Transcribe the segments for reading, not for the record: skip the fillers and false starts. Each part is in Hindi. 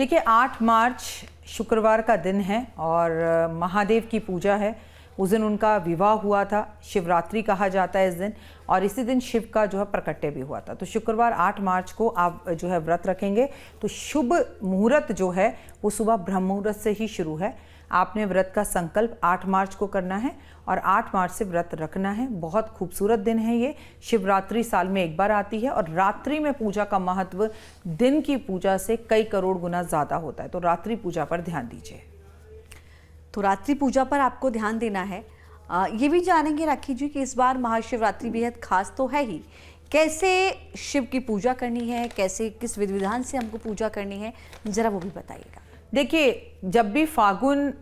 देखिए 8 मार्च शुक्रवार का दिन है और महादेव की पूजा है। उस दिन उनका विवाह हुआ था, शिवरात्रि कहा जाता है इस दिन, और इसी दिन शिव का जो है प्रकट्य भी हुआ था। तो शुक्रवार 8 मार्च को आप जो है व्रत रखेंगे तो शुभ मुहूर्त जो है वो सुबह ब्रह्म मुहूर्त से ही शुरू है। आपने व्रत का संकल्प 8 मार्च को करना है और 8 मार्च से व्रत रखना है। बहुत खूबसूरत दिन है ये। शिवरात्रि साल में एक बार आती है और रात्रि में पूजा का महत्व दिन की पूजा से कई करोड़ गुना ज़्यादा होता है। तो रात्रि पूजा पर ध्यान दीजिए। तो रात्रि पूजा पर आपको ध्यान देना है। ये भी जानेंगे राखी जी कि इस बार महाशिवरात्रि बेहद खास तो है ही। कैसे शिव की पूजा करनी है, कैसे किस विधि विधान से हमको पूजा करनी है, ज़रा वो भी बताइएगा। देखिए, जब भी फागुन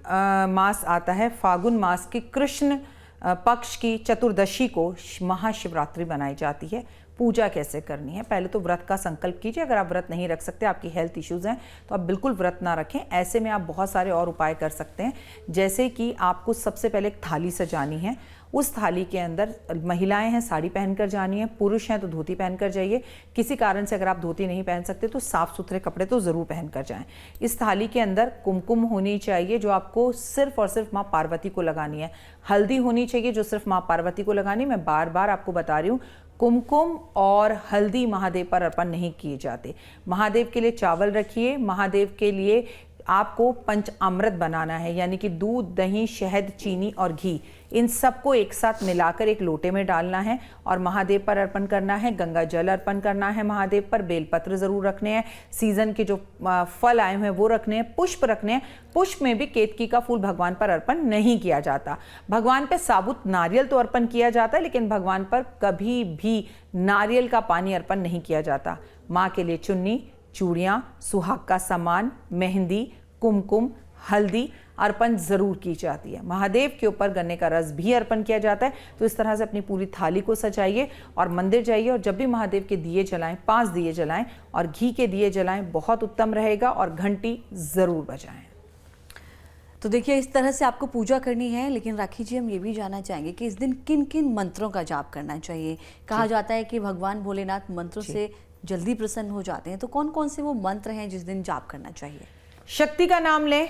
मास आता है, फागुन मास की कृष्ण पक्ष की चतुर्दशी को महाशिवरात्रि बनाई जाती है। पूजा कैसे करनी है, पहले तो व्रत का संकल्प कीजिए। अगर आप व्रत नहीं रख सकते, आपकी हेल्थ इश्यूज हैं, तो आप बिल्कुल व्रत ना रखें। ऐसे में आप बहुत सारे और उपाय कर सकते हैं, जैसे कि आपको सबसे पहले एक थाली सजानी है। उस थाली के अंदर महिलाएं हैं साड़ी पहनकर जानी है, पुरुष हैं तो धोती पहनकर जाइए। किसी कारण से अगर आप धोती नहीं पहन सकते तो साफ सुथरे कपड़े तो ज़रूर पहनकर जाएं। इस थाली के अंदर कुमकुम होनी चाहिए जो आपको सिर्फ और सिर्फ माँ पार्वती को लगानी है। हल्दी होनी चाहिए जो सिर्फ माँ पार्वती को लगानी है। मैं बार बार आपको बता रही हूँ, कुमकुम और हल्दी महादेव पर अर्पण नहीं किए जाते। महादेव के लिए चावल रखिए। महादेव के लिए आपको पंचामृत बनाना है, यानी कि दूध, दही, शहद, चीनी और घी, इन सबको एक साथ मिलाकर एक लोटे में डालना है और महादेव पर अर्पण करना है। गंगा जल अर्पण करना है महादेव पर। बेलपत्र ज़रूर रखने हैं। सीजन के जो फल आए हैं वो रखने हैं। पुष्प रखने हैं। पुष्प में भी केतकी का फूल भगवान पर अर्पण नहीं किया जाता। भगवान पे साबुत नारियल तो अर्पण किया जाता है, लेकिन भगवान पर कभी भी नारियल का पानी अर्पण नहीं किया जाता। माँ के लिए चुन्नी, चूड़ियाँ, सुहाग का सामान, मेहंदी, कुमकुम, हल्दी अर्पण जरूर की जाती है। महादेव के ऊपर गन्ने का रस भी अर्पण किया जाता है। तो इस तरह से अपनी पूरी थाली को सजाइए और मंदिर जाइए और जब भी महादेव के दिए जलाएं, 5 दिए जलाएं और घी के दिए जलाएं, बहुत उत्तम रहेगा। और घंटी जरूर बजाएं। तो देखिए, इस तरह से आपको पूजा करनी है। लेकिन राखी जी, हम ये भी जानना चाहेंगे कि इस दिन किन किन मंत्रों का जाप करना चाहिए। कहा जाता है कि भगवान भोलेनाथ मंत्रों से जल्दी प्रसन्न हो जाते हैं, तो कौन कौन से वो मंत्र हैं जिस दिन जाप करना चाहिए? शक्ति का नाम लें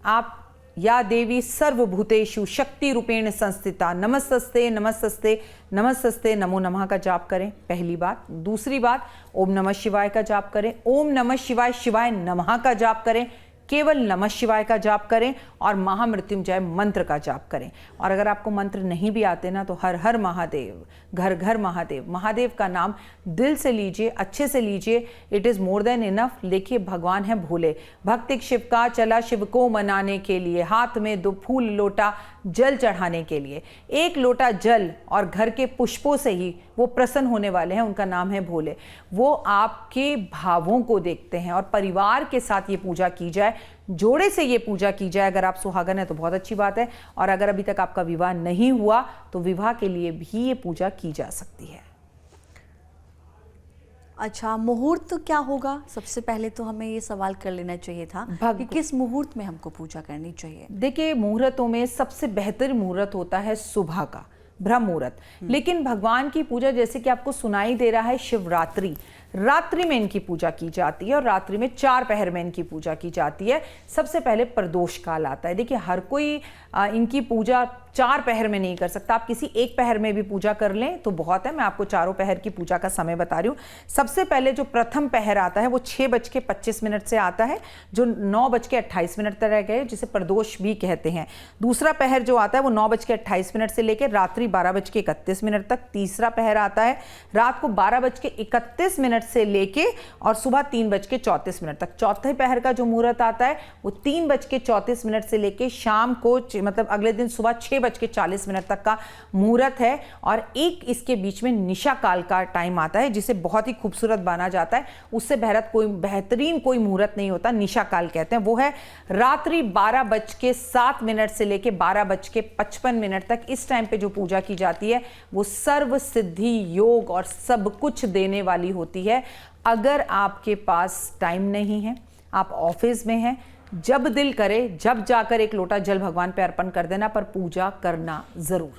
आप। या देवी सर्वभूतेषु शक्ति रूपेण संस्थिता, नमस्तस्ते नमस्तस्ते नमस्तस्ते नमो नमः का जाप करें, पहली बात। दूसरी बात, ओम नमः शिवाय का जाप करें। ओम नमः शिवाय शिवाय नमः का जाप करें। केवल नमः शिवाय का जाप करें और महामृत्युंजय मंत्र का जाप करें। और अगर आपको मंत्र नहीं भी आते ना, तो हर हर महादेव, घर घर महादेव, महादेव का नाम दिल से लीजिए, अच्छे से लीजिए। It is more than enough. देखिए, भगवान है भोले। भक्तिक शिव का चला शिव को मनाने के लिए, हाथ में 2 फूल लोटा जल चढ़ाने के लिए। 1 लोटा जल और घर के पुष्पों से ही वो प्रसन्न होने वाले हैं। उनका नाम है भोले। वो आपके भावों को देखते हैं। और परिवार के साथ ये पूजा की जाए, जोड़े से ये पूजा की जाए। अगर आप सुहागन है तो बहुत अच्छी बात है, और अगर अभी तक आपका विवाह नहीं हुआ तो विवाह के लिए भी ये पूजा की जा सकती है। अच्छा, मुहूर्त क्या होगा? सबसे पहले तो हमें ये सवाल कर लेना चाहिए था कि किस मुहूर्त में हमको पूजा करनी चाहिए। देखिए, मुहूर्तों में सबसे बेहतर मुहूर्त होता है सुबह का, ब्रह्म मुहूर्त। लेकिन भगवान की पूजा, जैसे कि आपको सुनाई दे रहा है, शिवरात्रि, रात्रि में इनकी पूजा की जाती है और रात्रि में 4 पहर में इनकी पूजा की जाती है। सबसे पहले प्रदोष काल आता है। देखिए, हर कोई इनकी पूजा 4 पहर में नहीं कर सकता। आप किसी एक पहर में भी पूजा कर लें तो बहुत है। मैं आपको चारों पहर की पूजा का समय बता रही हूँ। सबसे पहले जो प्रथम पहर आता है वो 6:25 से आता है, जो 9:28 तक रह गए, जिसे प्रदोष भी कहते हैं। दूसरा पहर जो आता है वो 9:28 से लेकर रात्रि 12:31 तक। तीसरा पहर आता है रात को 12:31 से लेके और सुबह 3:34 तक। चौथे पहर का जो मुहूर्त आता है वो 3:34 से लेके शाम को, मतलब अगले दिन सुबह 6:40 तक का मुहूर्त है। और एक इसके बीच में निशा काल का टाइम आता है, जिसे बहुत ही खूबसूरत माना जाता है। उससे बेहतरीन कोई मुहूर्त नहीं होता, निशा काल कहते हैं। वो है रात्रि 12:07 से लेके 12:55 तक। इस टाइम पे जो पूजा की जाती है वो सर्व सिद्धि, योग और सब कुछ देने वाली होती है। अगर आपके पास टाइम नहीं है, आप ऑफिस में हैं, जब दिल करे जब जाकर 1 लोटा जल भगवान पे अर्पण कर देना, पर पूजा करना जरूर।